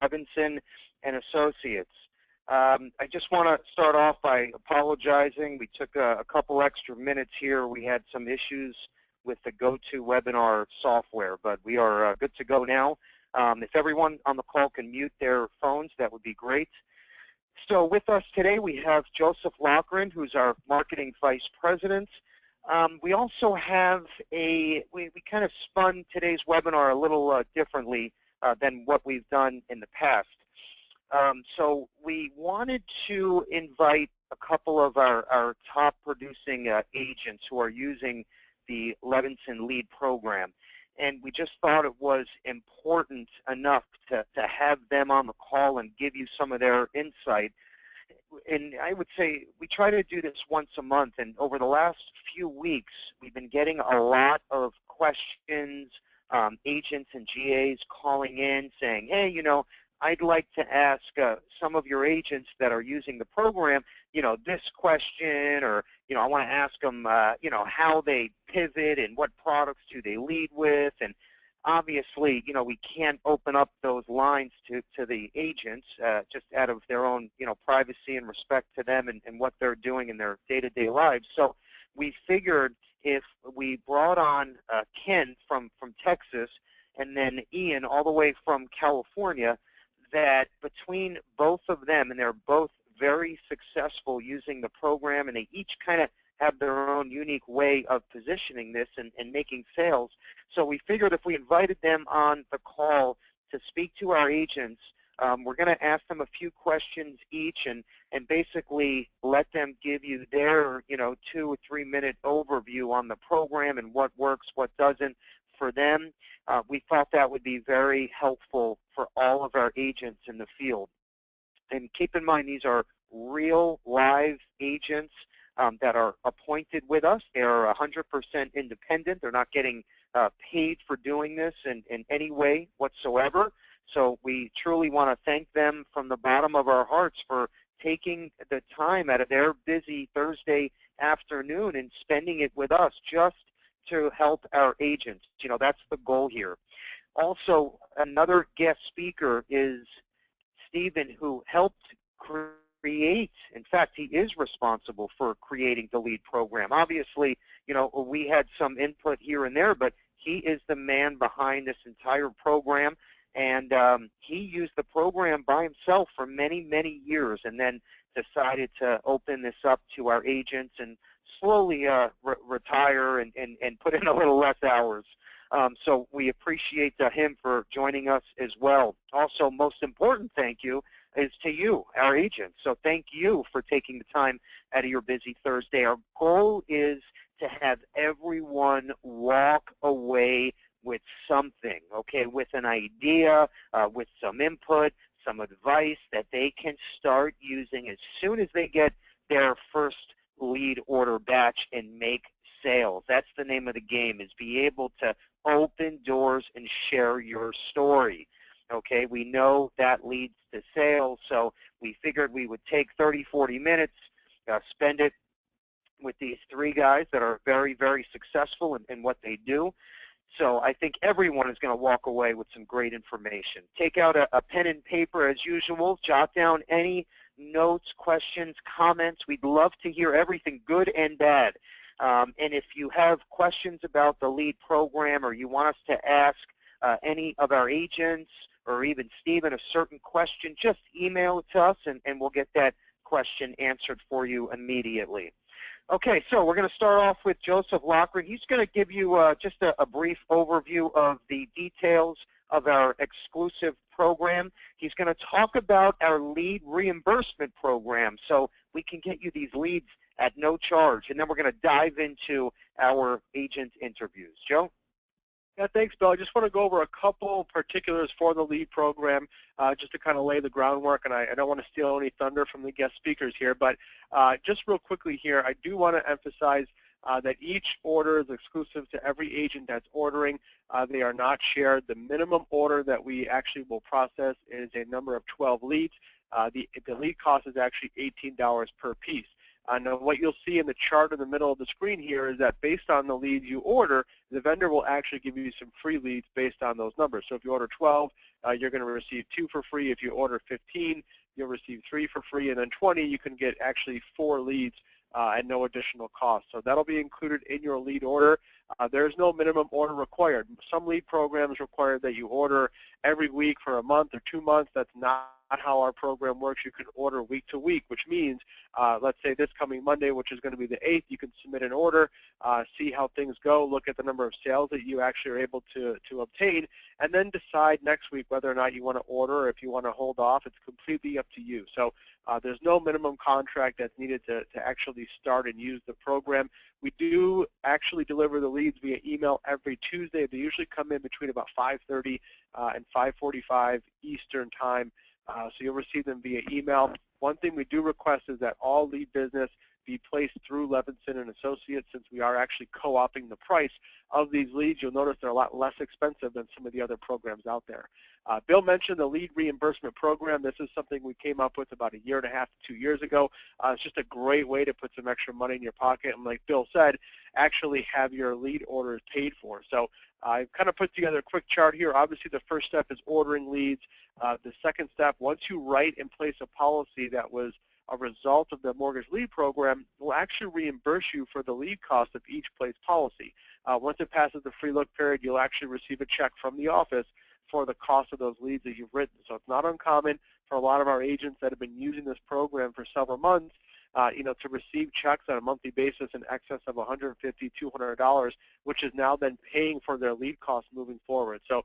Levinson and Associates. I just want to start off by apologizing. We took a couple extra minutes here. We had some issues with the GoToWebinar software, but we are good to go now. If everyone on the call can mute their phones, that would be great. So with us today, we have Joseph Loughran, who's our Marketing Vice President. We also have we kind of spun today's webinar a little differently than what we've done in the past. So we wanted to invite a couple of our top producing agents who are using the Levinson Lead program. And we just thought it was important enough to have them on the call and give you some of their insight. And I would say we try to do this once a month, and over the last few weeks, we've been getting a lot of questions, agents and GAs calling in saying, hey, you know, I'd like to ask some of your agents that are using the program, you know, this question, or, you know, I want to ask them, you know, how they pivot and what products do they lead with. And obviously, you know, we can't open up those lines to the agents just out of their own, you know, privacy and respect to them and what they're doing in their day-to-day lives. So we figured if we brought on Ken from Texas and then Ian all the way from California, that between both of them, and they're both very successful using the program, and they each kind of have their own unique way of positioning this and making sales. So we figured if we invited them on the call to speak to our agents, we're going to ask them a few questions each and basically let them give you their, you know, 2 or 3 minute overview on the program and what works, what doesn't for them. We thought that would be very helpful for all of our agents in the field. And keep in mind, these are real live agents that are appointed with us. They're 100% independent. They're not getting paid for doing this in any way whatsoever. So we truly want to thank them from the bottom of our hearts for taking the time out of their busy Thursday afternoon and spending it with us just to help our agents. You know, that's the goal here. Also, another guest speaker is Stephen, who helped create, in fact, he is responsible for creating the LEAD program. Obviously, you know, we had some input here and there, but he is the man behind this entire program. And he used the program by himself for many, many years and then decided to open this up to our agents and slowly retire and put in a little less hours. So we appreciate him for joining us as well. Also, most important thank you is to you, our agents. So thank you for taking the time out of your busy Thursday. Our goal is to have everyone walk away with something, okay, with an idea, with some input, some advice that they can start using as soon as they get their first lead order batch and make sales. That's the name of the game, is be able to open doors and share your story. Okay, we know that leads to sales, so we figured we would take 30, 40 minutes, spend it with these three guys that are very, very successful in what they do. So I think everyone is going to walk away with some great information. Take out a pen and paper as usual. Jot down any notes, questions, comments. We'd love to hear everything, good and bad. And if you have questions about the LEAD program, or you want us to ask any of our agents or even Stephen a certain question, just email it to us and we'll get that question answered for you immediately. Okay, so we're going to start off with Joseph Loughran. He's going to give you just a brief overview of the details of our exclusive program. He's going to talk about our lead reimbursement program, so we can get you these leads at no charge. And then we're going to dive into our agent interviews. Joe? Yeah, thanks, Bill. I just want to go over a couple particulars for the LEAD program just to kind of lay the groundwork, and I don't want to steal any thunder from the guest speakers here, but just real quickly here, I do want to emphasize that each order is exclusive to every agent that's ordering. They are not shared. The minimum order that we actually will process is a number of 12 leads. The lead cost is actually $18 per piece. Now, what you'll see in the chart in the middle of the screen here is that based on the leads you order, the vendor will actually give you some free leads based on those numbers. So if you order 12, you're going to receive 2 for free. If you order 15, you'll receive 3 for free, and then 20, you can get actually 4 leads at no additional cost. So that'll be included in your lead order. There's no minimum order required. Some lead programs require that you order every week for a month or 2 months. That's not how our program works. You can order week to week, which means, let's say this coming Monday, which is going to be the 8th, you can submit an order, see how things go, look at the number of sales that you actually are able to obtain, and then decide next week whether or not you want to order or if you want to hold off. It's completely up to you. So there's no minimum contract that's needed to actually start and use the program. We do actually deliver the leads via email every Tuesday. They usually come in between about 5:30 and 5:45 Eastern time. So you'll receive them via email. One thing we do request is that all lead business be placed through Levinson and Associates, since we are actually co-opting the price of these leads. You'll notice they're a lot less expensive than some of the other programs out there. Bill mentioned the lead reimbursement program. This is something we came up with about 1.5 to 2 years ago. It's just a great way to put some extra money in your pocket, and like Bill said, actually have your lead orders paid for. So I've kind of put together a quick chart here. Obviously, the first step is ordering leads. The second step, once you write and place a policy that was a result of the mortgage lead program, will actually reimburse you for the lead cost of each placed policy. Once it passes the free look period, you'll actually receive a check from the office for the cost of those leads that you've written. So it's not uncommon for a lot of our agents that have been using this program for several months, to receive checks on a monthly basis in excess of $150, $200, which is now then paying for their lead costs moving forward. So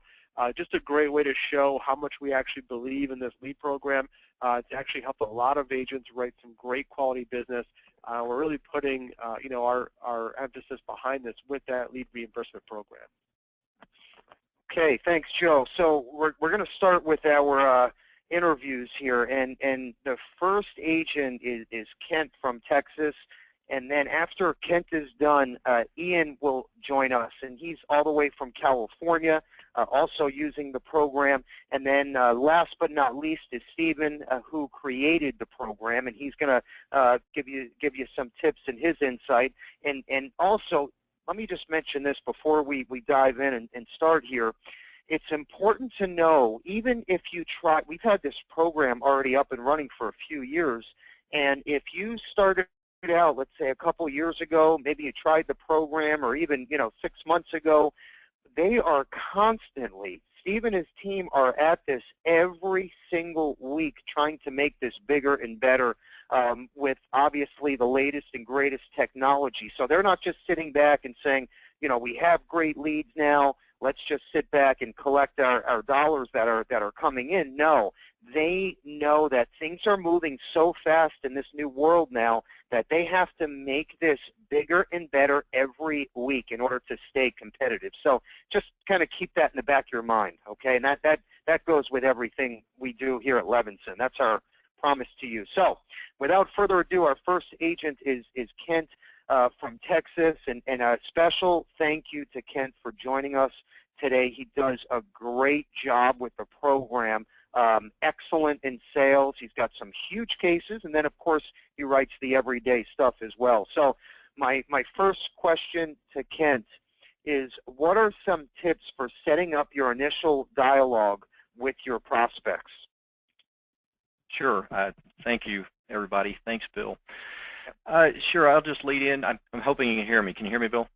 just a great way to show how much we actually believe in this lead program. It's actually helped a lot of agents write some great quality business. We're really putting our emphasis behind this with that lead reimbursement program. Okay, thanks, Joe. So we're going to start with our interviews here, and the first agent is Kent from Texas, and then after Kent is done, Ian will join us, and he's all the way from California, also using the program. And then last but not least is Stephen, who created the program, and he's going to give you some tips and his insight. And also, let me just mention this before we dive in and start here. It's important to know, even if you try, we've had this program already up and running for a few years, and if you started out, let's say a couple years ago, maybe you tried the program, or even 6 months ago, they are constantly, Steve and his team are at this every single week trying to make this bigger and better with obviously the latest and greatest technology. So they're not just sitting back and saying, we have great leads now, let's just sit back and collect our dollars that are coming in. No, they know that things are moving so fast in this new world now that they have to make this bigger and better every week in order to stay competitive. So just kind of keep that in the back of your mind, okay? And that goes with everything we do here at Levinson. That's our promise to you. So without further ado, our first agent is Kent from Texas, and a special thank you to Kent for joining us today. He does a great job with the program, excellent in sales. He's got some huge cases, and then of course he writes the everyday stuff as well. So my first question to Kent is, what are some tips for setting up your initial dialogue with your prospects? Sure. Thank you, everybody. Thanks, Bill. Sure, I'll just lead in. I'm hoping you can hear me. Can you hear me, Bill?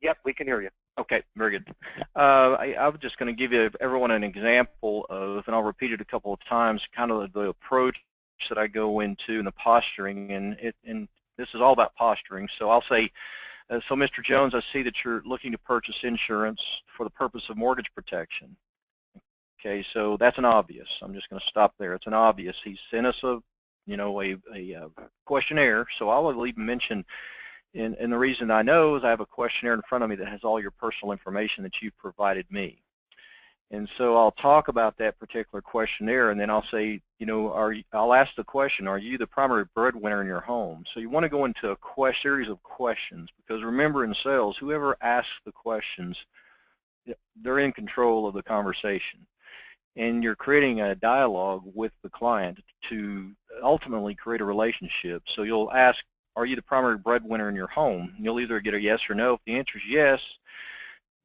Yep, we can hear you. Okay, very good. I was just going to give everyone an example of, and I'll repeat it a couple of times, kind of the approach that I go into and the posturing, and this is all about posturing. So I'll say, so Mr. Jones, I see that you're looking to purchase insurance for the purpose of mortgage protection. Okay, so that's an obvious. I'm just going to stop there. It's an obvious. He sent us a questionnaire, so I'll even mention, and the reason I know is I have a questionnaire in front of me that has all your personal information that you've provided me. And so I'll talk about that particular questionnaire, and then I'll say, I'll ask the question, are you the primary breadwinner in your home? So you want to go into a series of questions, because remember, in sales, whoever asks the questions, they're in control of the conversation. And you're creating a dialogue with the client to ultimately create a relationship. So you'll ask, are you the primary breadwinner in your home? And you'll either get a yes or no. If the answer is yes,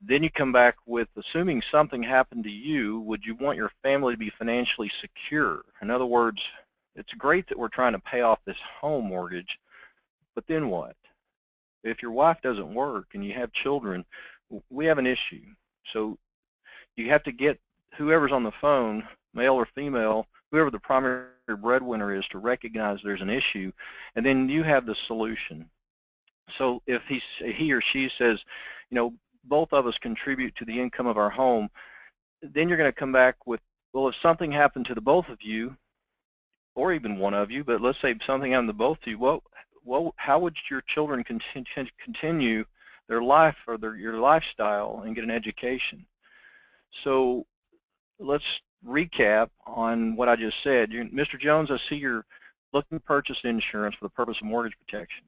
Then you come back with, assuming something happened to you, would you want your family to be financially secure? In other words, it's great that we're trying to pay off this home mortgage, but then what? If your wife doesn't work and you have children, we have an issue. So you have to get whoever's on the phone, male or female, whoever the primary breadwinner is, to recognize there's an issue, and then you have the solution. So if he or she says, you know, both of us contribute to the income of our home, then you're going to come back with, well, if something happened to the both of you, or even one of you, but let's say something happened to both of you, well, how would your children continue their life or your lifestyle and get an education? So let's recap on what I just said. Mr. Jones, I see you're looking to purchase insurance for the purpose of mortgage protection.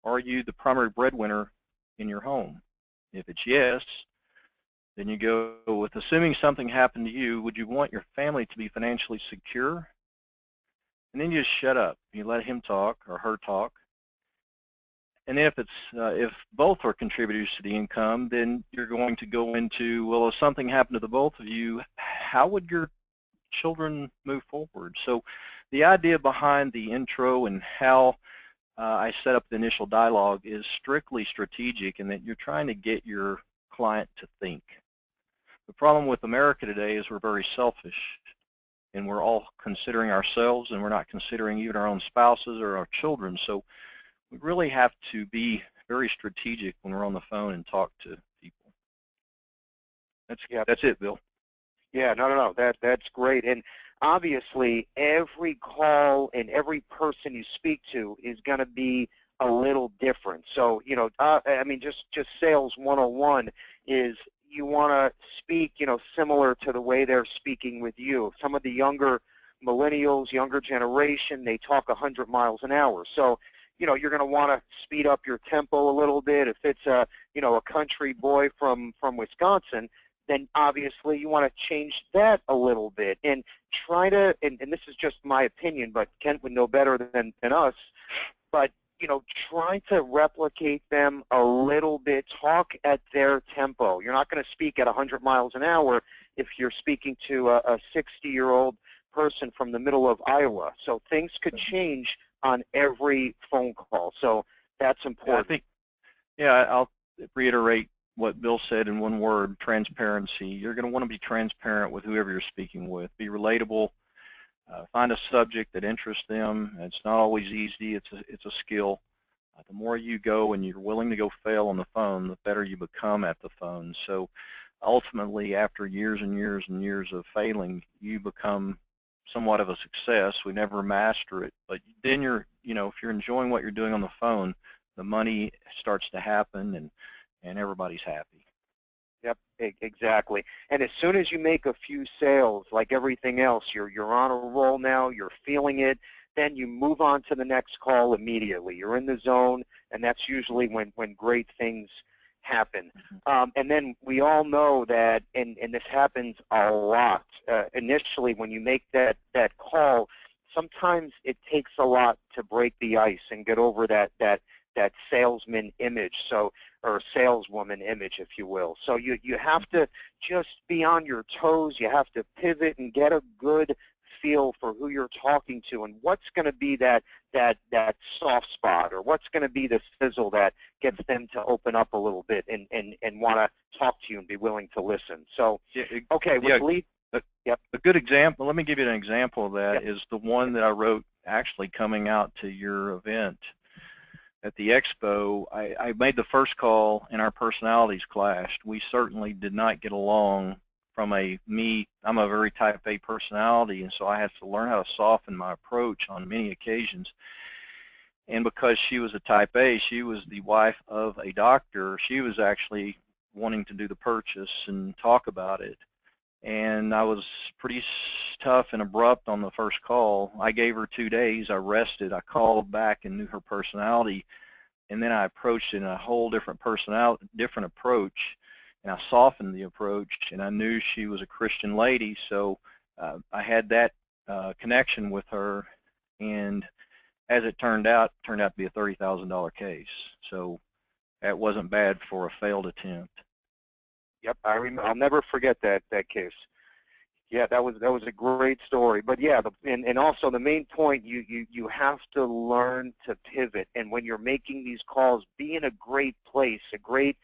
Are you the primary breadwinner in your home? If it's yes, then you go with, assuming something happened to you, would you want your family to be financially secure? And then you just shut up. You let him talk or her talk. And then if both are contributors to the income, then you're going to go into, well, if something happened to the both of you, how would your children move forward? So the idea behind the intro and how I set up the initial dialogue is strictly strategic, in that you're trying to get your client to think. The problem with America today is we're very selfish, and we're all considering ourselves, and we're not considering even our own spouses or our children. So we really have to be very strategic when we're on the phone and talk to people. That's it, Bill. Yeah, no. That's great. And obviously, every call and every person you speak to is going to be a little different. So, you know, I mean, just sales 101 is you want to speak, you know, similar to the way they're speaking with you. Some of the younger millennials, younger generation, they talk 100 miles an hour. So, you know, you're going to want to speed up your tempo a little bit. If it's a, you know, a country boy from Wisconsin, then obviously you want to change that a little bit and try to, and this is just my opinion, but Kent would know better than us, but, you know, try to replicate them a little bit, talk at their tempo. You're not going to speak at 100 miles an hour if you're speaking to a 60-year-old person from the middle of Iowa. So things could change on every phone call. So that's important. I'll reiterate what Bill said in one word: transparency. You're going to want to be transparent with whoever you're speaking with. Be relatable. Find a subject that interests them. It's not always easy. It's a skill. The more you go and you're willing to go fail on the phone, the better you become at the phone. So ultimately, after years and years and years of failing, you become somewhat of a success. We never master it, but then you know, if you're enjoying what you're doing on the phone, the money starts to happen, and everybody's happy. Yep, exactly. And as soon as you make a few sales, like everything else, you're on a roll now, you're feeling it, then you move on to the next call immediately. You're in the zone, and that's usually when great things happen. And then we all know that, and this happens a lot, initially when you make that call, sometimes it takes a lot to break the ice and get over that salesman image, so, or saleswoman image, if you will. So you have to just be on your toes. You have to pivot and get a good feel for who you're talking to and what's going to be that soft spot, or what's going to be the sizzle that gets them to open up a little bit and want to talk to you and be willing to listen. So, okay, yep. A good example, let me give you an example of that, is the one that I wrote actually coming out to your event. At the expo, I made the first call and our personalities clashed. We certainly did not get along. I'm a very type A personality, and so I had to learn how to soften my approach on many occasions. And because she was a type A, she was the wife of a doctor, she was actually wanting to do the purchase and talk about it. And I was pretty tough and abrupt on the first call. I gave her 2 days. I rested. I called back and knew her personality, and then I approached it in a whole different approach, and I softened the approach, and I knew she was a Christian lady, so I had that connection with her, and as it turned out to be a $30,000 case. So that wasn't bad for a failed attempt. Yep, I'll never forget that case. Yeah, that was a great story. But yeah, and also the main point, you have to learn to pivot. And when you're making these calls, be in a great place, a great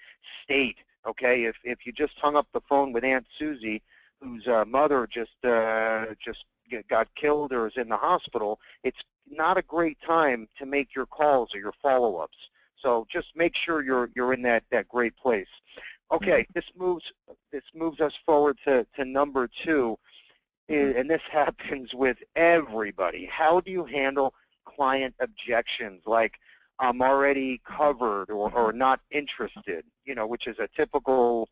state. Okay, if you just hung up the phone with Aunt Susie, whose mother just got killed or is in the hospital, it's not a great time to make your calls or your follow-ups. So just make sure you're in that great place. Okay, this moves us forward to number 2, and this happens with everybody. How do you handle client objections like I'm already covered or not interested, which is a typical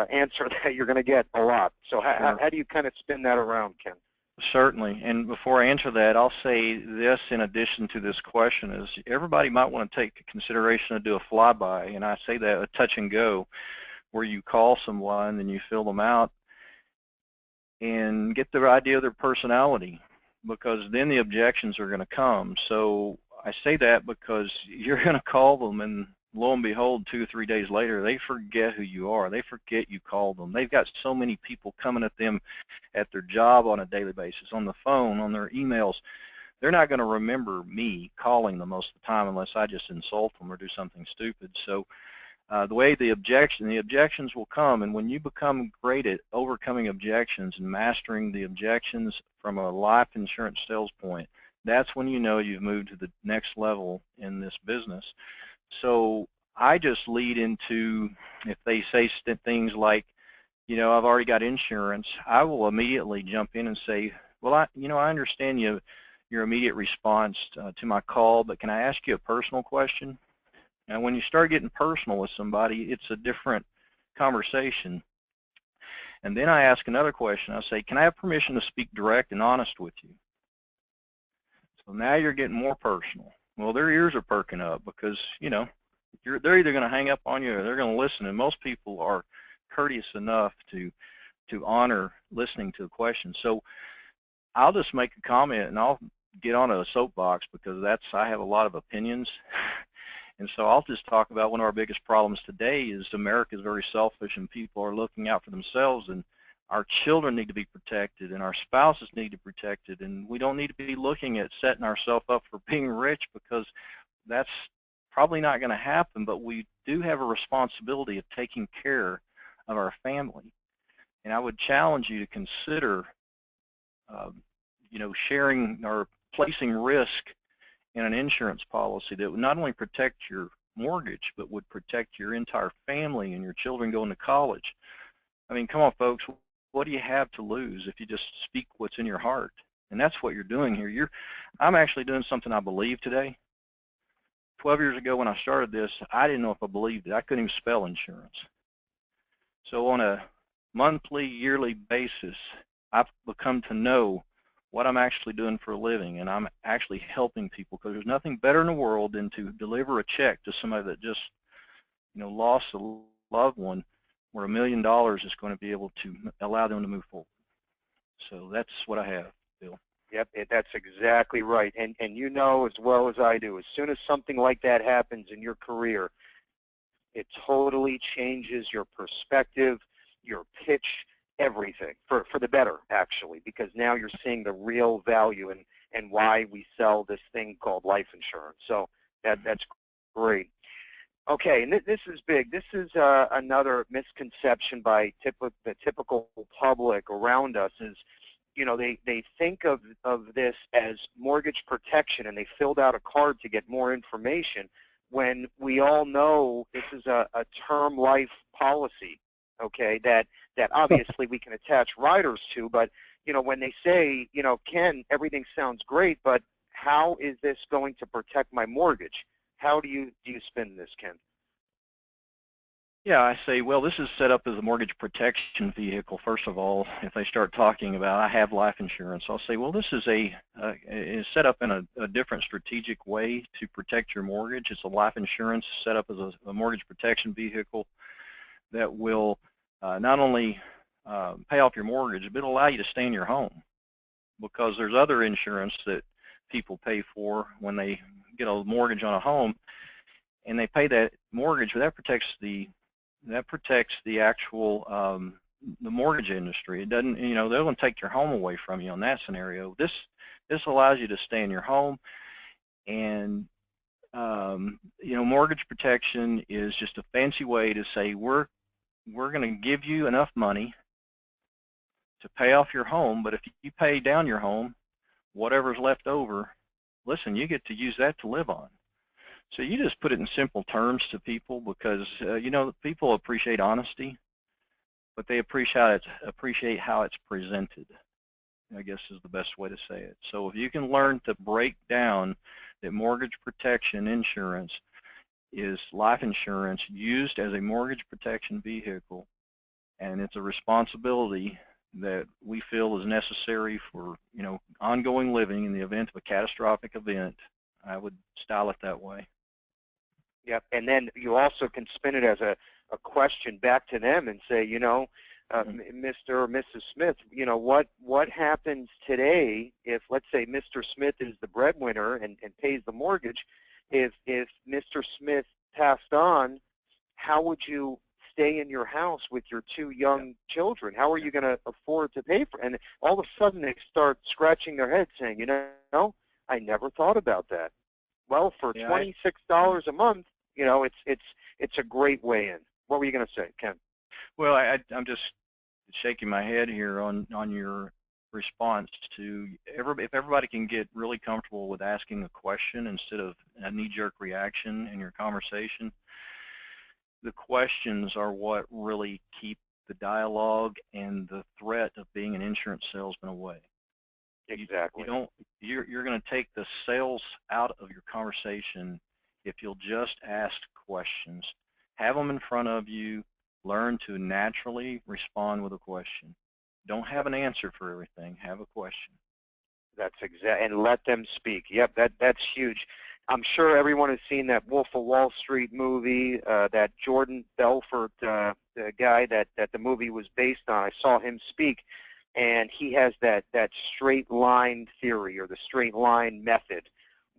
answer that you're going to get a lot. So how do you kind of spin that around, Ken? Certainly, and before I answer that, I'll say this in addition to this question is everybody might want to take consideration to do a flyby, and I say that a touch and go, where you call someone and you fill them out and get the idea of their personality, because then the objections are going to come. So I say that because you're going to call them and lo and behold, 2 or 3 days later, they forget who you are. They forget you called them. They've got so many people coming at them at their job on a daily basis, on the phone, on their emails. They're not going to remember me calling them most of the time unless I just insult them or do something stupid. So the way the objections will come, and when you become great at overcoming objections and mastering the objections from a life insurance sales point, that's when you know you've moved to the next level in this business. So I just lead into, if they say things like, I've already got insurance, I will immediately jump in and say, well, I understand your immediate response to my call, but can I ask you a personal question? And when you start getting personal with somebody, it's a different conversation. And then I ask another question. I say, can I have permission to speak direct and honest with you? So now you're getting more personal. Well, their ears are perking up because, they're either going to hang up on you or they're going to listen. And most people are courteous enough to honor listening to a question. So I'll just make a comment and I'll get on a soapbox because I have a lot of opinions. And so I'll just talk about one of our biggest problems today is America is very selfish and people are looking out for themselves, and our children need to be protected and our spouses need to be protected, and we don't need to be looking at setting ourselves up for being rich because that's probably not going to happen, but we do have a responsibility of taking care of our family. And I would challenge you to consider, sharing or placing risk in an insurance policy that would not only protect your mortgage, but would protect your entire family and your children going to college. I mean, come on, folks, what do you have to lose if you just speak what's in your heart? And that's what you're doing here. I'm actually doing something I believe today. 12 years ago when I started this, I didn't know if I believed it. I couldn't even spell insurance. So on a monthly, yearly basis, I've become to know what I'm actually doing for a living, and I'm actually helping people, because there's nothing better in the world than to deliver a check to somebody that just, lost a loved one, where $1 million is going to be able to allow them to move forward. So that's what I have, Bill. Yep, that's exactly right. And you know as well as I do, as soon as something like that happens in your career, it totally changes your perspective, your pitch, everything for the better, actually, because now you're seeing the real value and why we sell this thing called life insurance. So that's great. Okay, and this is big. This is another misconception by the typical public around us is, they think of this as mortgage protection, and they filled out a card to get more information, when we all know this is a term life policy, okay, that obviously we can attach riders to, but, when they say, Ken, everything sounds great, but how is this going to protect my mortgage? How do you spin this, Ken? Yeah, I say, well, this is set up as a mortgage protection vehicle, first of all. If they start talking about, I have life insurance, I'll say, well, this is is set up in a different strategic way to protect your mortgage. It's a life insurance set up as a mortgage protection vehicle that will not only pay off your mortgage, but allow you to stay in your home, because there's other insurance that people pay for when they get a mortgage on a home, and they pay that mortgage, but that protects the that protects the actual the mortgage industry. It doesn't, you know, they're going to take your home away from you on that scenario. This allows you to stay in your home, and you know, mortgage protection is just a fancy way to say we're going to give you enough money to pay off your home, but if you pay down your home, whatever's left over, listen, you get to use that to live on. So you just put it in simple terms to people because, you know, people appreciate honesty, but they appreciate how it's presented, I guess is the best way to say it. So if you can learn to break down that mortgage protection insurance is life insurance used as a mortgage protection vehicle, and it's a responsibility that we feel is necessary for, you know, ongoing living in the event of a catastrophic event, I would style it that way. Yep, and then you also can spin it as a question back to them and say, you know, Mr. or Mrs. Smith, you know, what happens today if, let's say, Mr. Smith is the breadwinner and pays the mortgage, if Mr. Smith passed on, how would you stay in your house with your two young children? How are you going to afford to pay for it? And all of a sudden they start scratching their heads saying, you know, I never thought about that. Well, for $26 a month, you know, it's a great way in. What were you going to say, Ken? Well, I'm just shaking my head here on your response to if everybody can get really comfortable with asking a question instead of a knee-jerk reaction in your conversation. The questions are what really keep the dialogue and the threat of being an insurance salesman away. Exactly. You're going to take the sales out of your conversation if you'll just ask questions. Have them in front of you. Learn to naturally respond with a question. Don't have an answer for everything. Have a question. That's exact, and let them speak. Yep, that's huge. I'm sure everyone has seen that Wolf of Wall Street movie, that Jordan Belford, the guy that the movie was based on. I saw him speak, and he has that straight line theory or the straight line method,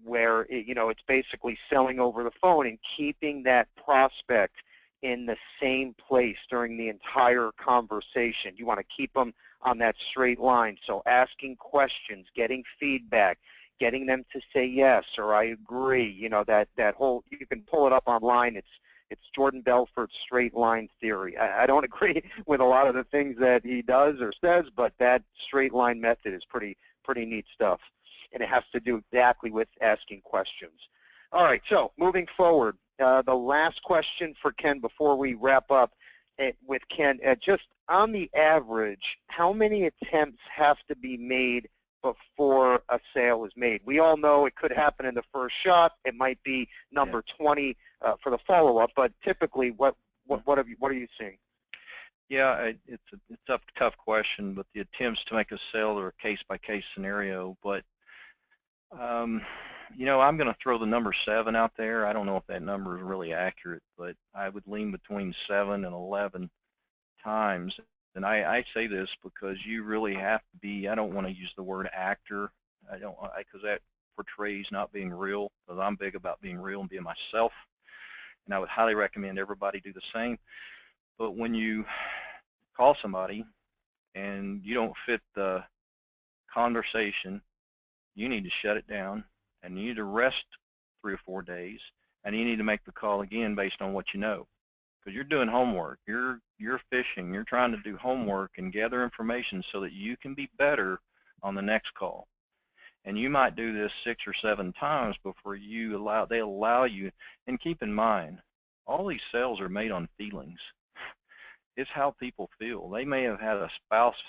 where you know, it's basically selling over the phone and keeping that prospect in the same place during the entire conversation. You want to keep them on that straight line. So asking questions, getting feedback, getting them to say yes or I agree. You know, that whole, you can pull it up online. It's Jordan Belford's straight line theory. I don't agree with a lot of the things that he does or says, but that straight line method is pretty neat stuff. And it has to do exactly with asking questions. All right, so moving forward, the last question for Ken before we wrap up with Ken, just on the average, how many attempts have to be made before a sale is made? We all know it could happen in the first shot. It might be number 20 for the follow-up, but typically, what are you seeing? Yeah, it's a tough question, but the attempts to make a sale are a case-by-case scenario. But you know, I'm going to throw the number 7 out there. I don't know if that number is really accurate, but I would lean between 7 and 11 times. And I say this because you really have to be, I don't want to use the word actor, because that portrays not being real, because I'm big about being real and being myself, and I would highly recommend everybody do the same. But when you call somebody and you don't fit the conversation, you need to shut it down, and you need to rest 3 or 4 days, and you need to make the call again based on what you know. Because you're doing homework, you're fishing, you're trying to do homework and gather information so that you can be better on the next call. And you might do this 6 or 7 times before they allow you. And keep in mind, all these sales are made on feelings. It's how people feel. They may have had a spouse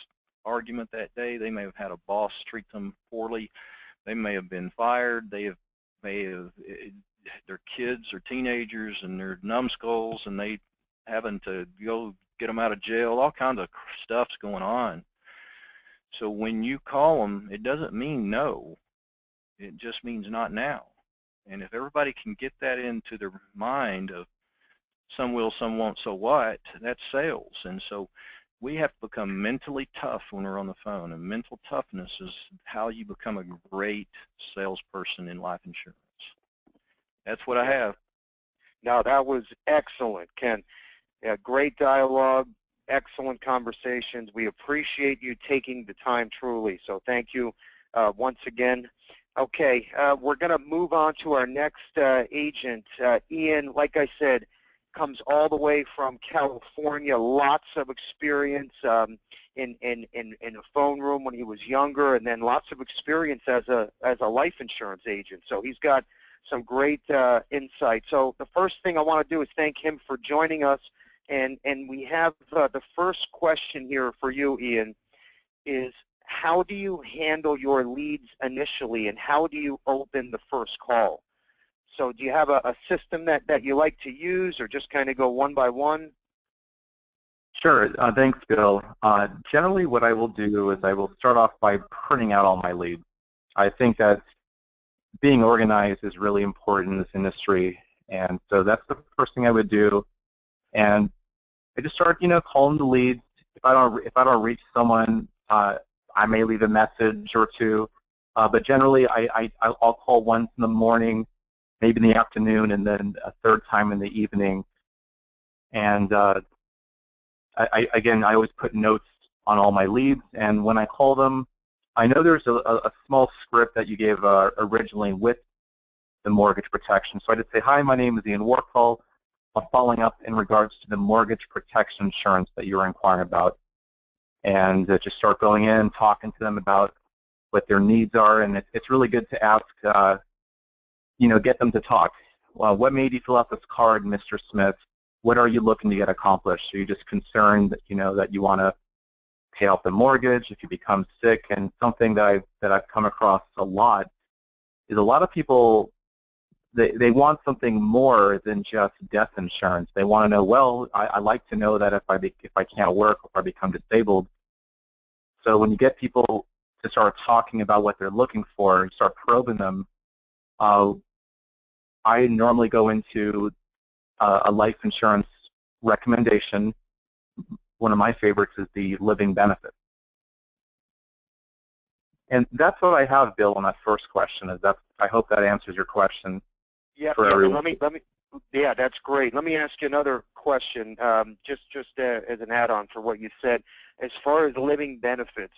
argument that day. They may have had a boss treat them poorly. They may have been fired. Their kids are teenagers and they're numbskulls and they having to go get them out of jail. All kinds of stuff's going on. So when you call them, it doesn't mean no. It just means not now. And if everybody can get that into their mind of some will, some won't, so what, that's sales. And so we have to become mentally tough when we're on the phone, and mental toughness is how you become a great salesperson in life insurance. That's what I have. No, that was excellent, Ken. Yeah, great dialogue, excellent conversations. We appreciate you taking the time truly, so thank you once again. Okay, we're going to move on to our next agent. Ian, like I said, comes all the way from California, lots of experience in a phone room when he was younger, and then lots of experience as a life insurance agent. So he's got some great insight. So the first thing I want to do is thank him for joining us, and we have the first question here for you, Ian, is how do you handle your leads initially, and how do you open the first call? So do you have a system that you like to use, or just kind of go one by one? Sure. Thanks, Bill. Generally, what I will do is I will start off by printing out all my leads. I think that being organized is really important in this industry, and so that's the first thing I would do. And I just start, calling the leads. If I don't reach someone, I may leave a message or two. But generally, I'll call once in the morning, maybe in the afternoon, and then a third time in the evening. And again, I always put notes on all my leads, and when I call them, I know there's a small script that you gave originally with the mortgage protection. So I just say, hi, my name is Ian Warkall. I'm following up in regards to the mortgage protection insurance that you were inquiring about. And just start going in, talking to them about what their needs are. And it's really good to ask, get them to talk. Well, what made you fill out this card, Mr. Smith? What are you looking to get accomplished? Are you just concerned that, that you want to pay off the mortgage if you become sick? And something that I've come across a lot is a lot of people, they want something more than just death insurance. They want to know, well, I like to know that if I can't work, if I become disabled. So when you get people to start talking about what they're looking for, and start probing them, I normally go into a life insurance recommendation. One of my favorites is the living benefit. And that's what I have, Bill, on that first question. I hope that answers your question. Yeah, for everyone. Yeah, that's great. Let me ask you another question, just as an add-on for what you said. As far as living benefits,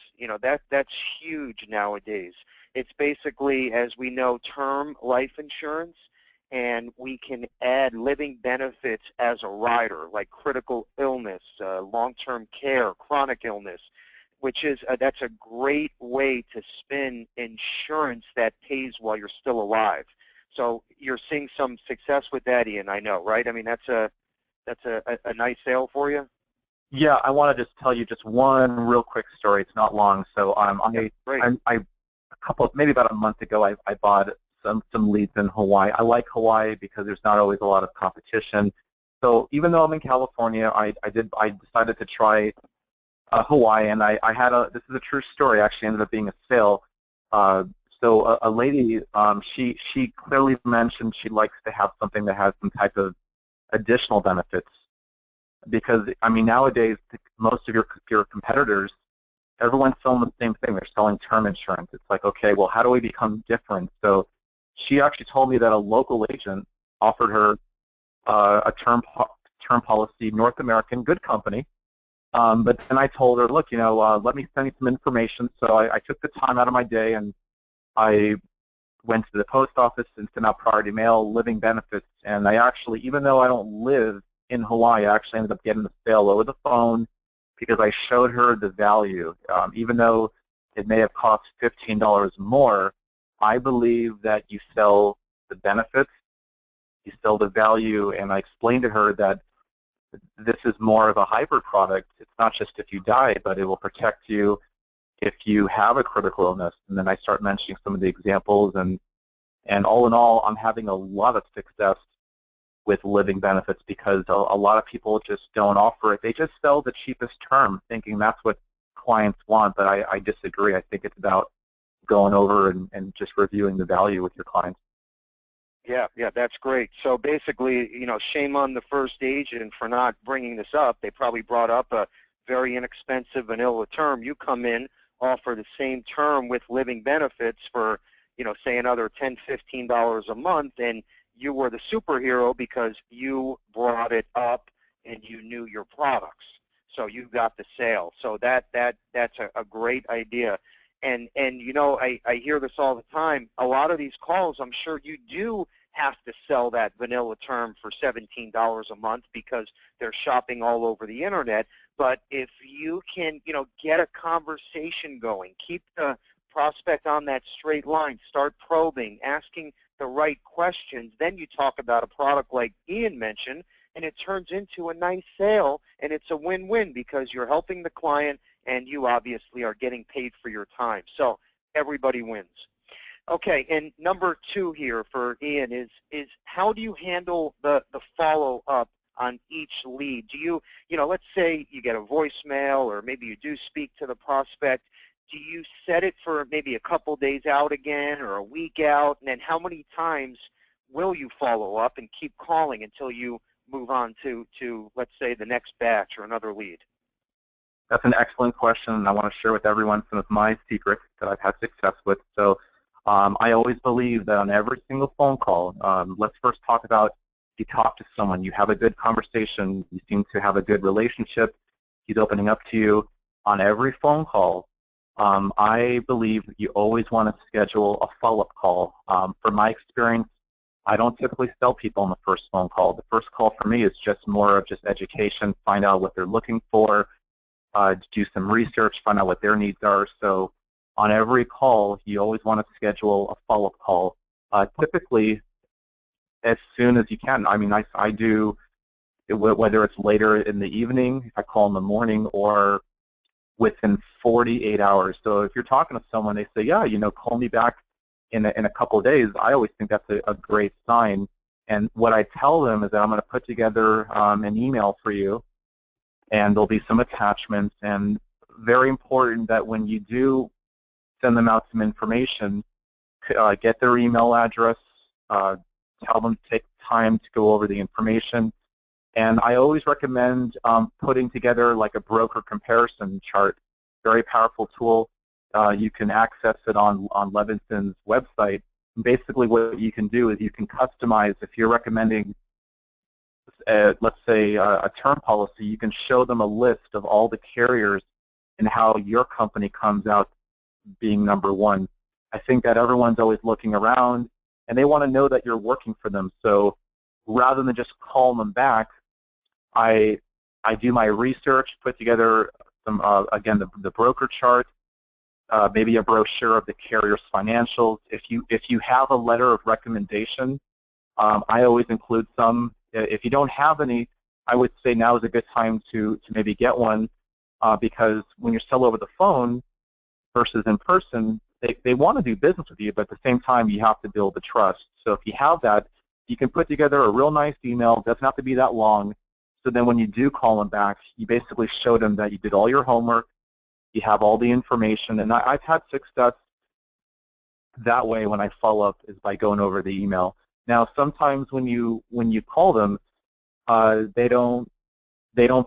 that's huge nowadays. It's basically, as we know, term life insurance, and we can add living benefits as a rider, like critical illness, long-term care, chronic illness, which is that's a great way to spin insurance that pays while you're still alive. So you're seeing some success with that, Ian, I know, right? I mean, that's a nice sale for you. Yeah, I want to just tell you just one real quick story. It's not long. So maybe about a month ago, I bought some leads in Hawaii. I like Hawaii because there's not always a lot of competition. So even though I'm in California, I decided to try Hawaii, and this is a true story. Actually, ended up being a sale. So a lady, she clearly mentioned she likes to have something that has some type of additional benefits, because I mean nowadays most of your competitors, everyone's selling the same thing. They're selling term insurance. It's like, okay, well, how do we become different? So she actually told me that a local agent offered her a term policy, North American, good company. But then I told her, look, let me send you some information. So I took the time out of my day, and I went to the post office and sent out priority mail, living benefits. And I actually, even though I don't live in Hawaii, I actually ended up getting the sale over the phone because I showed her the value. Even though it may have cost $15 more, I believe that you sell the benefits, you sell the value, and I explained to her that this is more of a hybrid product. It's not just if you die, but it will protect you if you have a critical illness. And then I start mentioning some of the examples, and all in all, I'm having a lot of success with living benefits because a lot of people just don't offer it. They just sell the cheapest term thinking that's what clients want, but I disagree. I think it's about going over and just reviewing the value with your clients. Yeah, that's great. So basically, shame on the first agent for not bringing this up. They probably brought up a very inexpensive vanilla term. You come in, offer the same term with living benefits for, say another $10, $15 a month, and you were the superhero because you brought it up and you knew your products, so you got the sale. So that's a great idea. And you know, I hear this all the time. A lot of these calls, I'm sure you do have to sell that vanilla term for $17 a month because they're shopping all over the internet. But if you can, you know, get a conversation going, keep the prospect on that straight line, start probing, asking the right questions, then you talk about a product like Ian mentioned, and it turns into a nice sale, and it's a win-win because you're helping the client and you obviously are getting paid for your time. So everybody wins. Okay, and number 2 here for Ian is how do you handle the follow-up on each lead? Do you know, let's say you get a voicemail or maybe you do speak to the prospect. Do you set it for maybe a couple days out again or a week out? And then how many times will you follow up and keep calling until you move on to let's say, the next batch or another lead? That's an excellent question, and I want to share with everyone some of my secrets that I've had success with. So I always believe that on every single phone call, let's first talk about, you talk to someone, you have a good conversation, you seem to have a good relationship, he's opening up to you. On every phone call, I believe you always want to schedule a follow-up call. From my experience, I don't typically sell people on the first phone call. The first call for me is just more of just education, find out what they're looking for, do some research, find out what their needs are. So on every call, you always want to schedule a follow-up call, typically as soon as you can. I mean, I do, whether it's later in the evening, if I call in the morning, or within 48 hours. So if you're talking to someone, they say, yeah, you know, call me back in a couple of days, I always think that's a great sign. And what I tell them is that I'm going to put together an email for you, and there'll be some attachments. And very important that when you do send them out some information, get their email address, tell them to take time to go over the information. And I always recommend putting together like a broker comparison chart, very powerful tool. You can access it on Levinson's website. And basically what you can do is you can customize, if you're recommending, let's say, a term policy, you can show them a list of all the carriers and how your company comes out being number 1. I think that everyone's always looking around, and they want to know that you're working for them. So rather than just call them back, I do my research, put together some, again, the broker chart, maybe a brochure of the carrier's financials. If you have a letter of recommendation, I always include some. If you don't have any, I would say now is a good time to maybe get one, because when you're still over the phone versus in person, they want to do business with you, but at the same time, you have to build the trust. So if you have that, you can put together a real nice email. It doesn't have to be that long. So then when you do call them back, you basically show them that you did all your homework, you have all the information. And I've had success that way when I follow up, is by going over the email. Now, sometimes when you call them, they don't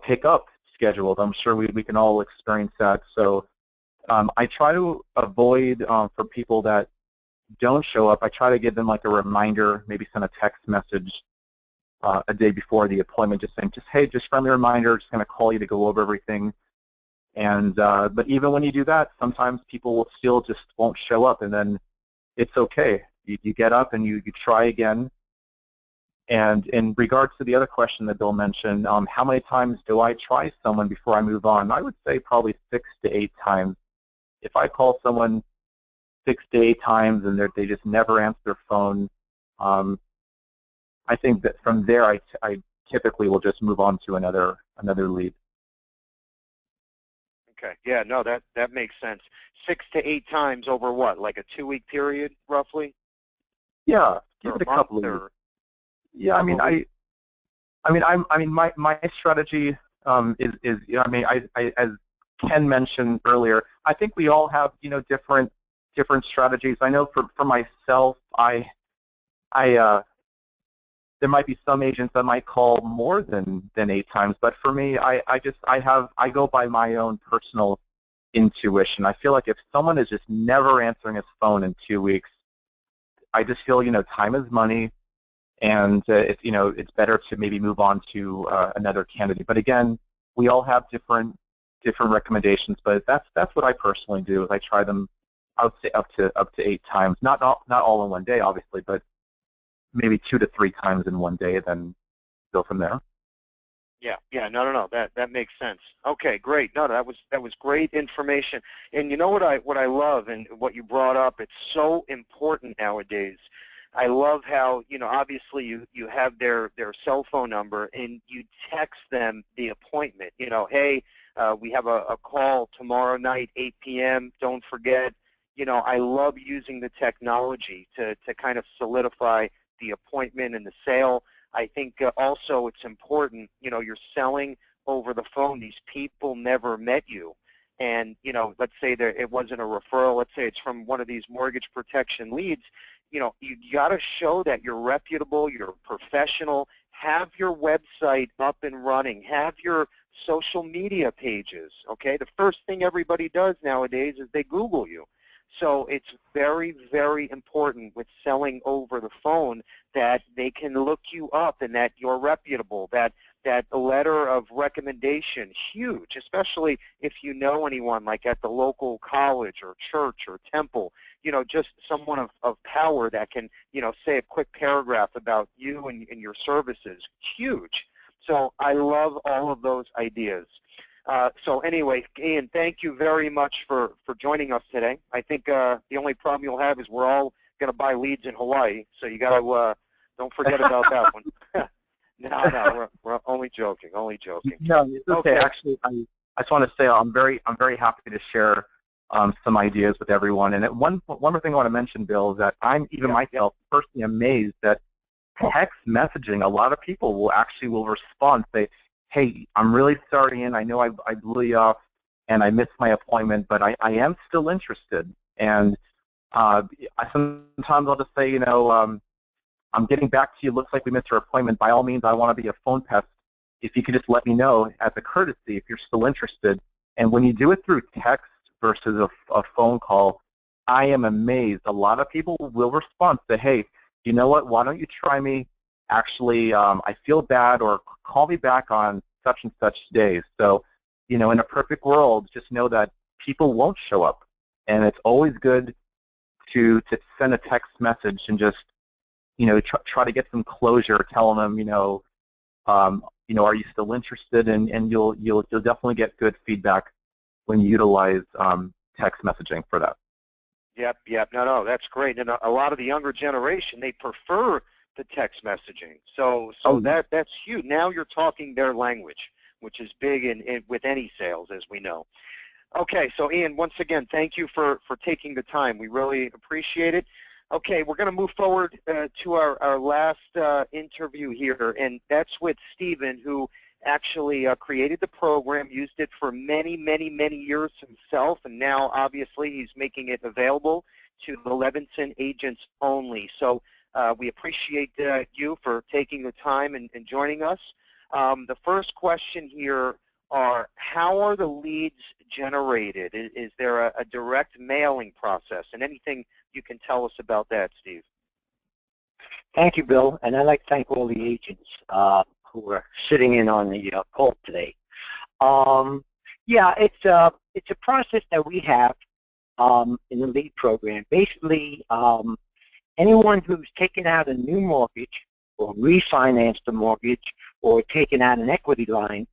pick up scheduled. I'm sure we can all experience that. So I try to avoid, for people that don't show up, I try to give them like a reminder, maybe send a text message a day before the appointment, just saying, hey, just friendly reminder, just going to call you to go over everything. And but even when you do that, sometimes people will still just won't show up, and then it's okay. You get up and you try again. And in regards to the other question that Bill mentioned, how many times do I try someone before I move on? I would say probably 6 to 8 times. If I call someone 6 to 8 times and they just never answer their phone, I think that from there I typically will just move on to another lead. Okay. Yeah. No, that makes sense. 6 to 8 times over what? Like a 2-week period, roughly? Yeah. Give it a couple of weeks. Yeah. I mean, my strategy is I mean, I as Ken mentioned earlier, I think we all have, you know, different strategies. I know for myself, there might be some agents that might call more than 8 times, but for me, I go by my own personal intuition. I feel like if someone is just never answering his phone in 2 weeks, I just feel, you know, time is money, and it's better to maybe move on to another candidate. But again, we all have different recommendations, but that's what I personally do. Is I try them, I would say up to 8 times, not all in one day, obviously, but maybe 2 to 3 times in one day, then go from there. Yeah, no, that makes sense. Okay, great. No, that was great information. And you know what I love, and what you brought up, it's so important nowadays. I love how, obviously you have their cell phone number, and you text them the appointment. Hey, we have a call tomorrow night, 8 p.m. Don't forget. I love using the technology to kind of solidify the appointment and the sale. I think also it's important, you're selling over the phone. These people never met you. And, let's say that it wasn't a referral. Let's say it's from one of these mortgage protection leads. You got to show that you're reputable, you're professional, have your website up and running, have your social media pages, okay? The first thing everybody does nowadays is they Google you. So it's very, very important with selling over the phone that they can look you up and that you're reputable, that letter of recommendation, huge, especially if you know anyone like at the local college or church or temple, just someone of power that can, say a quick paragraph about you and your services, huge. So I love all of those ideas. So anyway, Ian, thank you very much for joining us today. I think the only problem you'll have is we're all going to buy leads in Hawaii, so you got to don't forget about that one. No, we're only joking, No, it's okay. Actually, I just want to say I'm very happy to share some ideas with everyone. And one more thing I want to mention, Bill, is that I'm myself personally amazed that text messaging, a lot of people will respond, say, hey, I'm really sorry, and I know I blew you off and I missed my appointment, but I am still interested. And sometimes I'll just say, I'm getting back to you. Looks like we missed your appointment. By all means, I want to be a phone pest. If you could just let me know as a courtesy if you're still interested. And when you do it through text versus a phone call, I am amazed. A lot of people will respond, say, hey, you know what, why don't you try me? Actually, I feel bad, or call me back on such and such days. So, in a perfect world, just know that people won't show up. And it's always good to send a text message and just, try to get some closure, telling them, are you still interested? And you'll definitely get good feedback when you utilize text messaging for that. Yep. No, that's great. And a lot of the younger generation, they prefer the text messaging. So that's huge. Now you're talking their language, which is big in with any sales, as we know. Okay, so Ian, once again, thank you for taking the time. We really appreciate it. Okay, we're going to move forward to our last interview here, and that's with Stephen, who actually created the program, used it for many, many, many years himself, and now obviously he's making it available to the Levinson agents only. So we appreciate you for taking the time and joining us. The first question here are, how are the leads generated? Is there a direct mailing process? And anything you can tell us about that, Steve? Thank you, Bill, and I'd like to thank all the agents who are sitting in on the call today. Yeah, it's a process that we have in the LEAD program. Basically, anyone who's taken out a new mortgage or refinanced a mortgage or taken out an equity line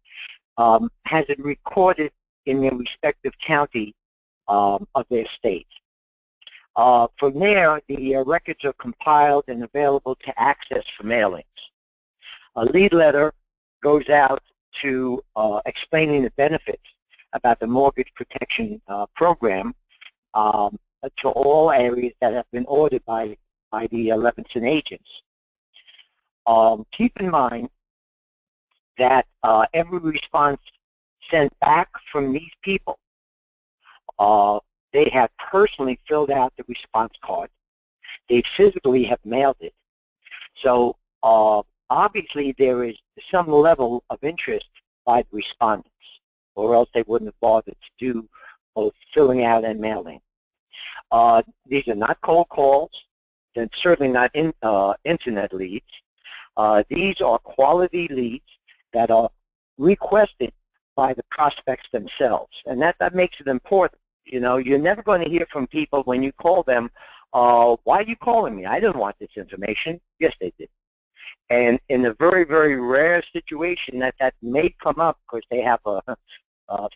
has it recorded in their respective county of their state. From there, the records are compiled and available to access for mailings. A lead letter goes out to explaining the benefits about the mortgage protection program to all areas that have been ordered by the Levinson agents. Keep in mind that every response sent back from these people, they have personally filled out the response card. They physically have mailed it. So obviously there is some level of interest by the respondents, or else they wouldn't have bothered to do both filling out and mailing. These are not cold calls. They're certainly not internet leads. These are quality leads that are requested by the prospects themselves, and that makes it important. You know, you're never going to hear from people when you call them, why are you calling me? I didn't want this information. Yes, they did. And in a very, very rare situation that may come up because they have a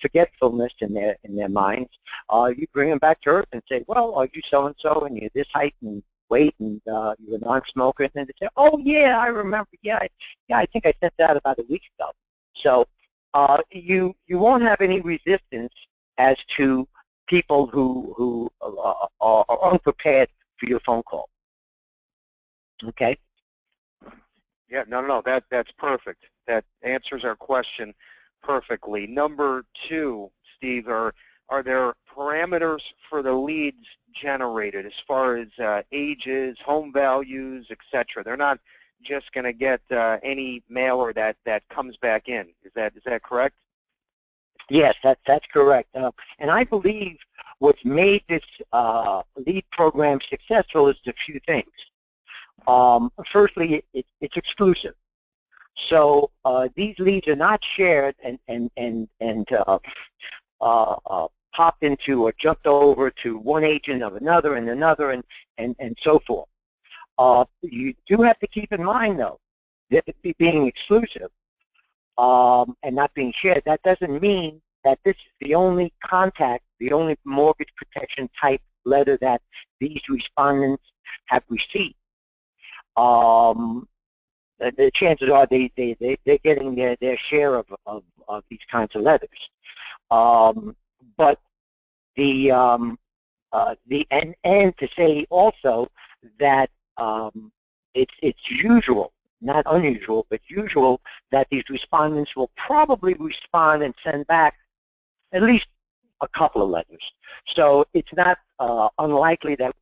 forgetfulness in their minds, you bring them back to earth and say, well, are you so-and-so, and you're this height and weight, and you're a non-smoker, and then they say, oh, yeah, I remember, yeah, I think I sent that about a week ago. So you won't have any resistance as to people who are unprepared for your phone call. Okay? Yeah, no, that's perfect. That answers our question perfectly. Number two, Steve, are there parameters for the leads generated as far as ages, home values, etc.? They're not just going to get any mailer that comes back in. Is that correct? Yes, that's correct. And I believe what's made this lead program successful is a few things. Firstly, it's exclusive. So these leads are not shared and popped into or jumped over to one agent of another and another and so forth. You do have to keep in mind, though, that it being exclusive and not being shared, that doesn't mean that this is the only contact, the only mortgage protection type letter that these respondents have received. The chances are they're getting their share of these kinds of letters. But and to say also that it's usual, not unusual, but usual that these respondents will probably respond and send back at least a couple of letters. So it's not unlikely that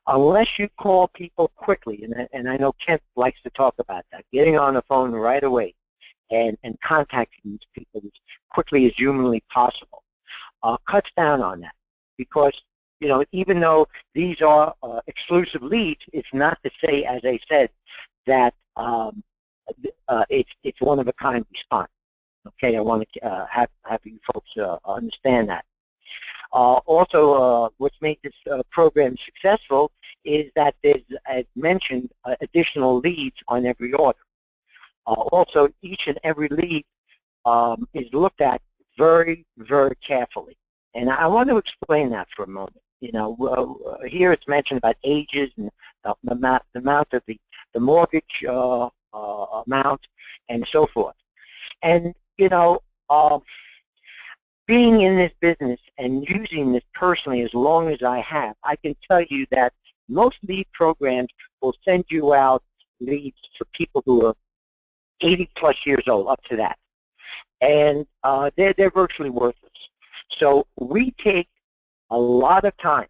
unless you call people quickly, and I know Kent likes to talk about that, getting on the phone right away and contacting these people as quickly as humanly possible, cuts down on that. Because, you know, even though these are exclusive leads, it's not to say, as I said, that it's one-of-a-kind response. Okay, I want to have you folks understand that. Also, what's made this program successful is that there's, as mentioned, additional leads on every order. Also, each and every lead is looked at very, very carefully. And I want to explain that for a moment. You know, here it's mentioned about ages and the amount of the mortgage amount and so forth. And, you know, being in this business and using this personally as long as I have, I can tell you that most lead programs will send you out leads for people who are 80-plus years old, up to that. And they're virtually worthless. So we take a lot of time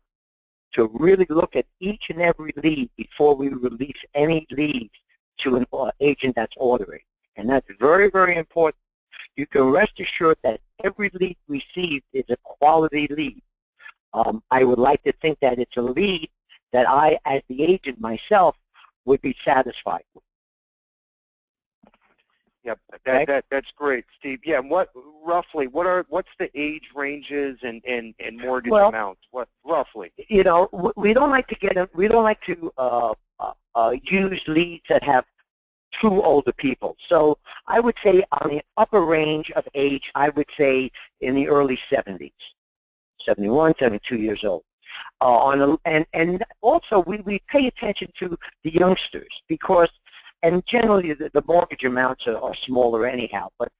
to really look at each and every lead before we release any leads to an agent that's ordering. And that's very, very important. You can rest assured that every lead received is a quality lead. I would like to think that it's a lead that I, as the agent myself, would be satisfied with. Yep, Okay? that's great, Steve. Yeah, and what's the age ranges and mortgage amounts? What roughly? You know, we don't like to use leads that have two older people. So I would say on the upper range of age, I would say in the early 70s, 71, 72 years old. And also we pay attention to the youngsters because, and generally the mortgage amounts are smaller anyhow, but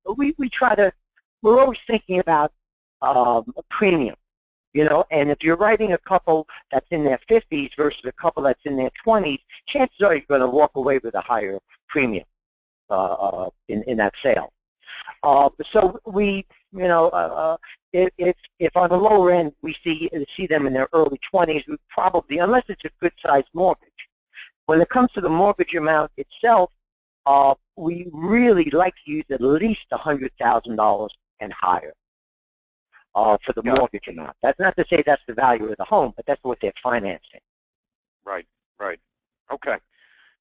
we're always thinking about a premium. You know, and if you're writing a couple that's in their 50s versus a couple that's in their 20s, chances are you're going to walk away with a higher premium in that sale. So we, you know, if on the lower end we see them in their early 20s, we probably, unless it's a good-sized mortgage. When it comes to the mortgage amount itself, we really like to use at least $100,000 and higher. For the mortgage amount. That's not to say that's the value of the home, but that's what they're financing. Right. Okay.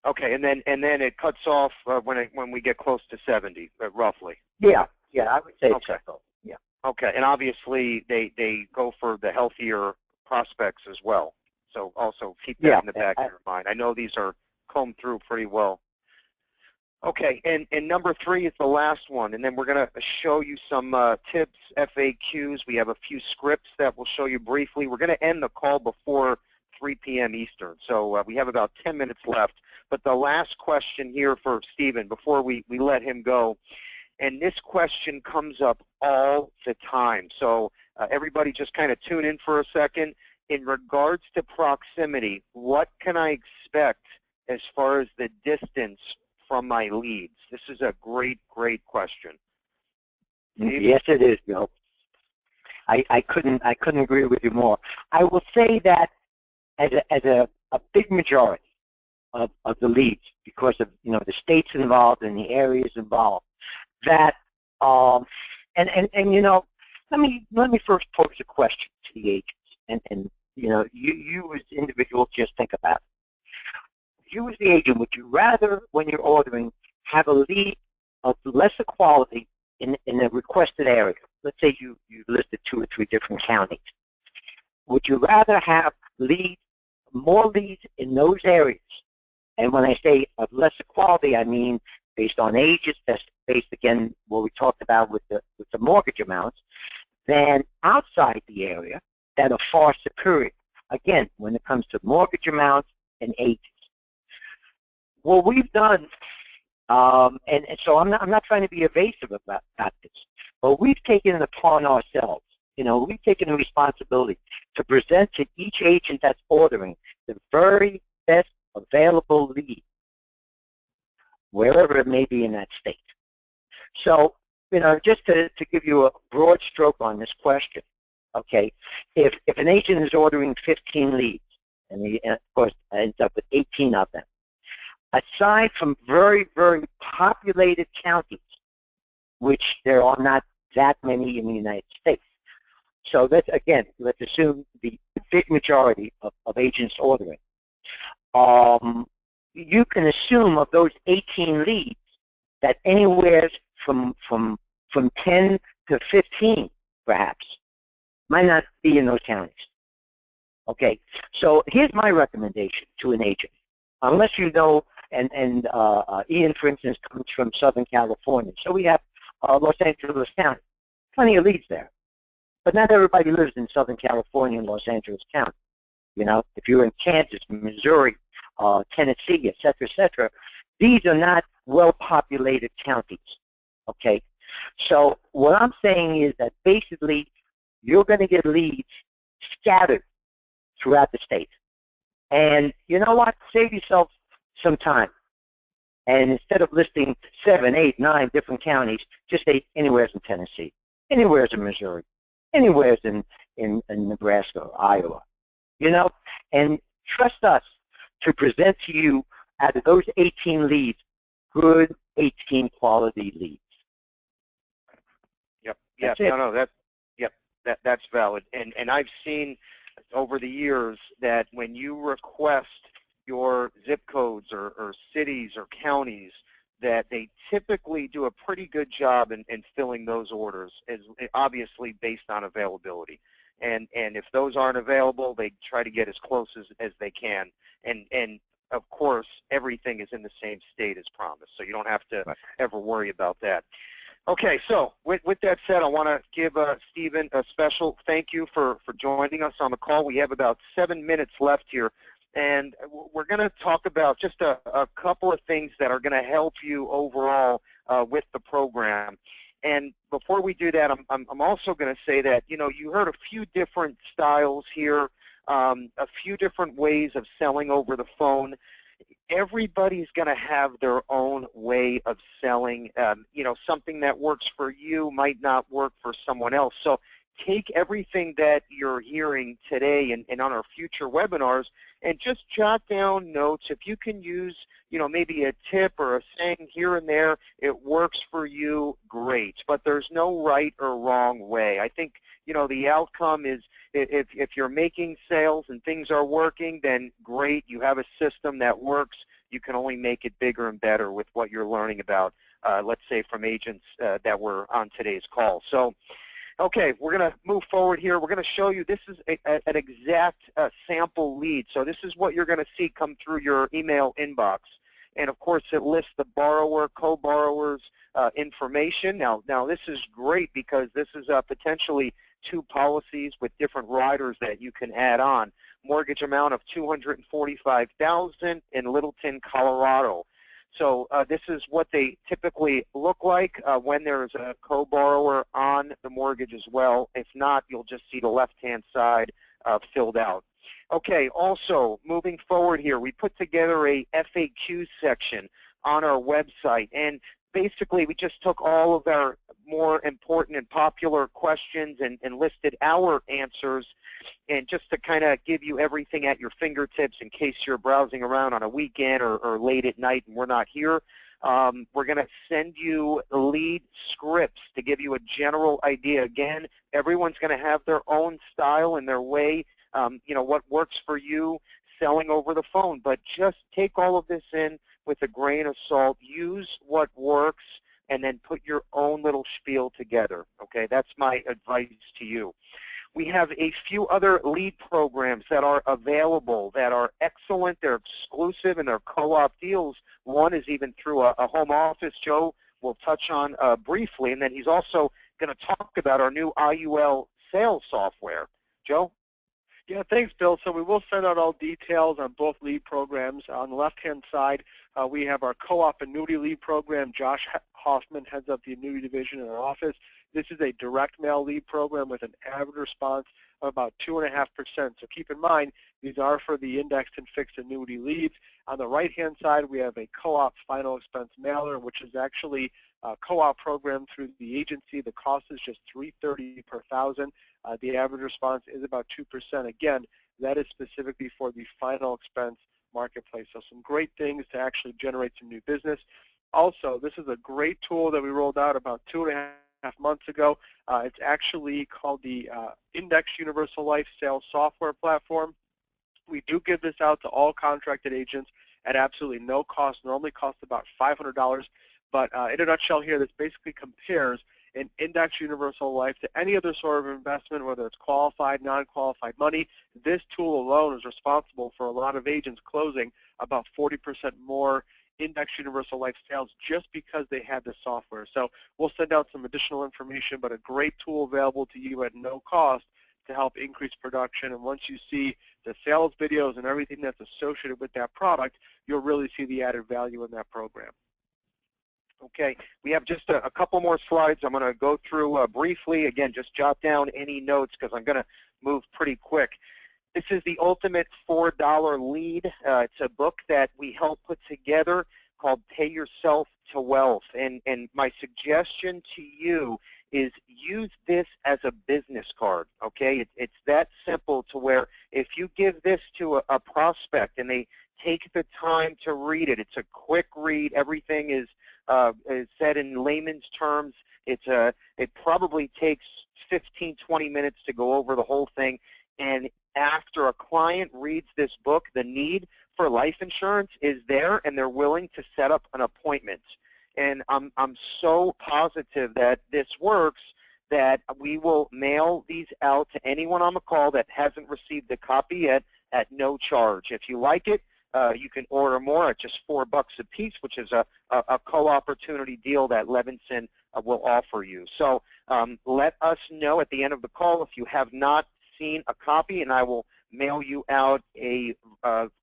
Okay, and then it cuts off when we get close to 70, roughly. Yeah, I would say Okay. so. Yeah. Okay, and obviously they go for the healthier prospects as well. So also keep that in the back of your mind. I know these are combed through pretty well. Okay, and number 3 is the last one, and then we're going to show you some tips, FAQs. We have a few scripts that we'll show you briefly. We're going to end the call before 3 p.m. Eastern, so we have about 10 minutes left. But the last question here for Stephen before we let him go, and this question comes up all the time. So everybody just kind of tune in for a second. In regards to proximity, what can I expect as far as the distance from my leads? This is a great question. Steve? Yes, it is, Bill. I couldn't agree with you more. I will say that as a big majority of the leads, because of the states involved and the areas involved, that let me first pose a question to the agents, and you as individuals just think about it. You as the agent, would you rather, when you're ordering, have a lead of lesser quality in a requested area? Let's say you listed 2 or 3 different counties. Would you rather have more leads in those areas? And when I say of lesser quality, I mean based on ages, that's based, again, what we talked about with the mortgage amounts, than outside the area that are far superior, again, when it comes to mortgage amounts and ages. What we've done, and so I'm not trying to be evasive about this, but we've taken it upon ourselves. We've taken the responsibility to present to each agent that's ordering the very best available lead, wherever it may be in that state. So, just to give you a broad stroke on this question, okay, if an agent is ordering 15 leads, and he, of course, ends up with 18 of them, aside from very, very populated counties, which there are not that many in the United States. So let's assume the big majority of agents ordering. You can assume of those 18 leads that anywhere from 10 to 15, perhaps, might not be in those counties. Okay, so here's my recommendation to an agent. Unless you know, and Ian, for instance, comes from Southern California. So we have Los Angeles County, plenty of leads there. But not everybody lives in Southern California and Los Angeles County. If you're in Kansas, Missouri, Tennessee, et cetera, these are not well-populated counties, okay? So what I'm saying is that basically you're going to get leads scattered throughout the state. And you know what? Save yourself some time. And instead of listing 7, 8, 9 different counties, just say anywhere in Tennessee, anywhere in Missouri, anywhere in Nebraska or Iowa. And trust us to present to you, out of those 18 leads, good 18 quality leads. Yep. That's valid. And I've seen over the years that when you request your zip codes or cities or counties, that they typically do a pretty good job in filling those orders, obviously based on availability. And if those aren't available, they try to get as close as they can. And of course, everything is in the same state as promised, so you don't have to ever worry about that. Okay, so with that said, I want to give Stephen a special thank you for joining us on the call. We have about 7 minutes left here, and we're going to talk about just a couple of things that are going to help you overall with the program. And before we do that, I'm also going to say that, you heard a few different styles here, a few different ways of selling over the phone. Everybody's going to have their own way of selling. Something that works for you might not work for someone else. So take everything that you're hearing today and on our future webinars and just jot down notes. If you can use, maybe a tip or a saying here and there, it works for you, great. But there's no right or wrong way. I think, the outcome is if you're making sales and things are working, then great, you have a system that works. you can only make it bigger and better with what you're learning about, let's say, from agents that were on today's call. So, okay, we're going to move forward here. We're going to show you, this is an exact sample lead. So this is what you're going to see come through your email inbox. And of course, it lists the borrower, co-borrowers information. Now this is great because this is potentially 2 policies with different riders that you can add on. Mortgage amount of $245,000 in Littleton, Colorado. So this is what they typically look like when there's a co-borrower on the mortgage as well. If not, you'll just see the left-hand side filled out. Okay, also, moving forward here, we put together a FAQ section on our website. And basically, we just took all of our more important and popular questions and listed our answers, and just to kind of give you everything at your fingertips in case you're browsing around on a weekend or late at night and we're not here. We're going to send you lead scripts to give you a general idea. Again, everyone's going to have their own style and their way, you know, what works for you selling over the phone. But just take all of this in with a grain of salt. Use what works, and then put your own little spiel together. Okay, that's my advice to you. We have a few other lead programs that are available that are excellent. They're exclusive, and they're co-op deals. One is even through a home office. Joe will touch on briefly, and then he's also going to talk about our new IUL sales software. Joe? Yeah, thanks, Bill. So we will send out all details on both lead programs. On the left-hand side, we have our co-op annuity lead program. Josh Hoffman heads up the annuity division in our office. This is a direct mail lead program with an average response of about 2.5%. So keep in mind, these are for the indexed and fixed annuity leads. On the right-hand side, we have a co-op final expense mailer, which is actually a co-op program through the agency. The cost is just $330 per thousand. The average response is about 2%. Again, that is specifically for the final expense marketplace. So some great things to actually generate some new business. Also, this is a great tool that we rolled out about 2.5 months ago. It's actually called the Index Universal Life Sales Software Platform. We do give this out to all contracted agents at absolutely no cost. Normally costs about $500. But in a nutshell here, this basically compares an index universal life to any other sort of investment, whether it's qualified, non-qualified money. This tool alone is responsible for a lot of agents closing about 40% more index universal life sales just because they had this software. So we'll send out some additional information, but a great tool available to you at no cost to help increase production. And once you see the sales videos and everything that's associated with that product, you'll really see the added value in that program. Okay, we have just a couple more slides I'm going to go through briefly. Again, just jot down any notes because I'm going to move pretty quick. This is the Ultimate $4 Lead. It's a book that we helped put together called Pay Yourself to Wealth. And my suggestion to you is use this as a business card, okay? It's that simple to where if you give this to a prospect and they take the time to read it, it's a quick read. Everything is said in layman's terms. It probably takes 15, 20 minutes to go over the whole thing. And after a client reads this book, the need for life insurance is there, and they're willing to set up an appointment. And I'm so positive that this works that we will mail these out to anyone on the call that hasn't received a copy yet at no charge. If you like it, you can order more at just $4 a piece, which is a co-opportunity deal that Levinson will offer you. So let us know at the end of the call if you have not seen a copy, and I will mail you out a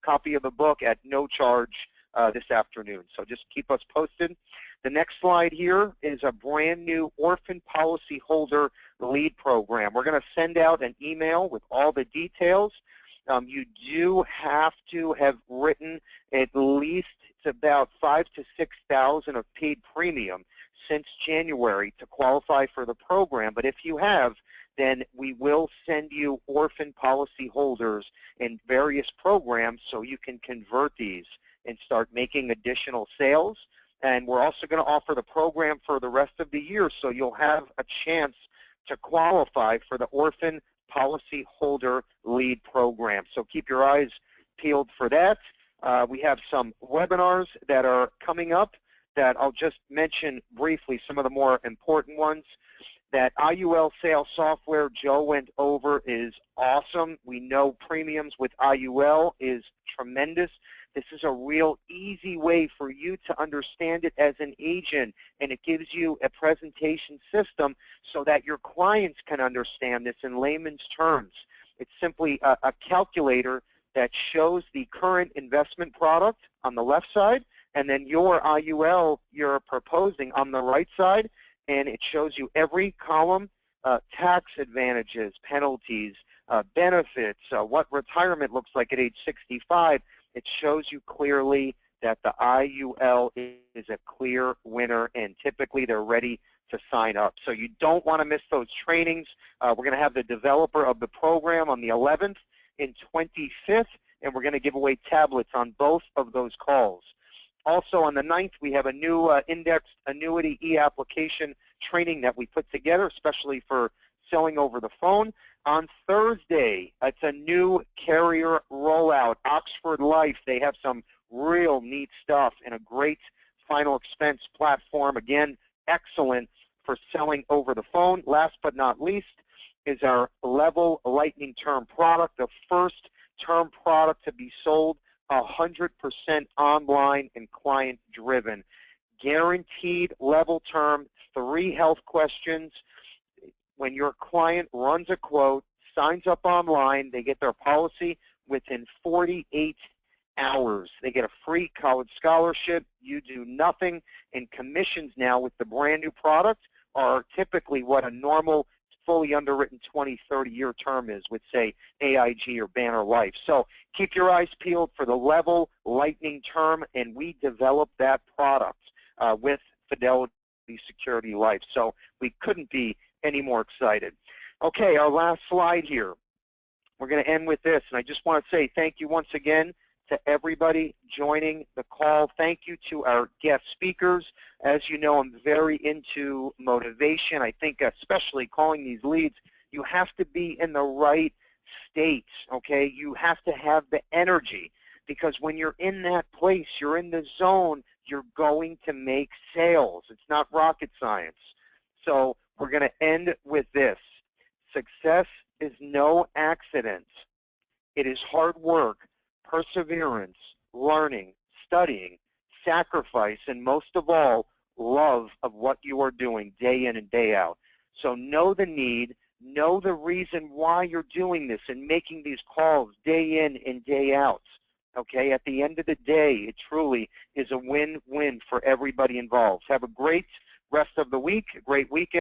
copy of the book at no charge this afternoon. So just keep us posted. The next slide here is a brand new Orphan policyholder lead program. We're going to send out an email with all the details. You do have to have written at least about 5,000 to 6,000 of paid premium since January to qualify for the program. But if you have, then we will send you Orphan policyholders in various programs so you can convert these and start making additional sales. And we're also going to offer the program for the rest of the year, so you'll have a chance to qualify for the Orphan policyholder lead program. So keep your eyes peeled for that. We have some webinars that are coming up that I'll just mention briefly, some of the more important ones. That IUL sales software Joe went over is awesome. We know premiums with IUL is tremendous. This is a real easy way for you to understand it as an agent, and it gives you a presentation system so that your clients can understand this in layman's terms. It's simply a calculator that shows the current investment product on the left side, and then your IUL you're proposing on the right side, and it shows you every column, tax advantages, penalties, benefits, what retirement looks like at age 65. It shows you clearly that the IUL is a clear winner, and typically they're ready to sign up. So you don't want to miss those trainings. We're going to have the developer of the program on the 11th and 25th, and we're going to give away tablets on both of those calls. Also on the 9th, we have a new indexed annuity e-application training that we put together, especially for selling over the phone. On Thursday, it's a new carrier rollout, Oxford Life. They have some real neat stuff and a great final expense platform. Again, excellent for selling over the phone. Last but not least is our Level Lightning Term product, the first term product to be sold 100% online and client-driven. Guaranteed level term, 3 health questions. When your client runs a quote, signs up online, they get their policy within 48 hours. They get a free college scholarship. You do nothing, and commissions now with the brand new product are typically what a normal fully underwritten 20, 30-year term is with, say, AIG or Banner Life. So keep your eyes peeled for the Level Lightning Term, and we developed that product with Fidelity Security Life. So we couldn't be any more excited. Okay, our last slide here. We're going to end with this, and I just want to say thank you once again to everybody joining the call. Thank you to our guest speakers. As you know, I'm very into motivation. I think especially calling these leads, you have to be in the right state, okay? You have to have the energy, because when you're in that place, you're in the zone, you're going to make sales. It's not rocket science. So we're going to end with this. Success is no accident. It is hard work, perseverance, learning, studying, sacrifice, and most of all, love of what you are doing day in and day out. So know the need, know the reason why you're doing this and making these calls day in and day out. Okay, at the end of the day, it truly is a win-win for everybody involved. Have a great rest of the week, a great weekend.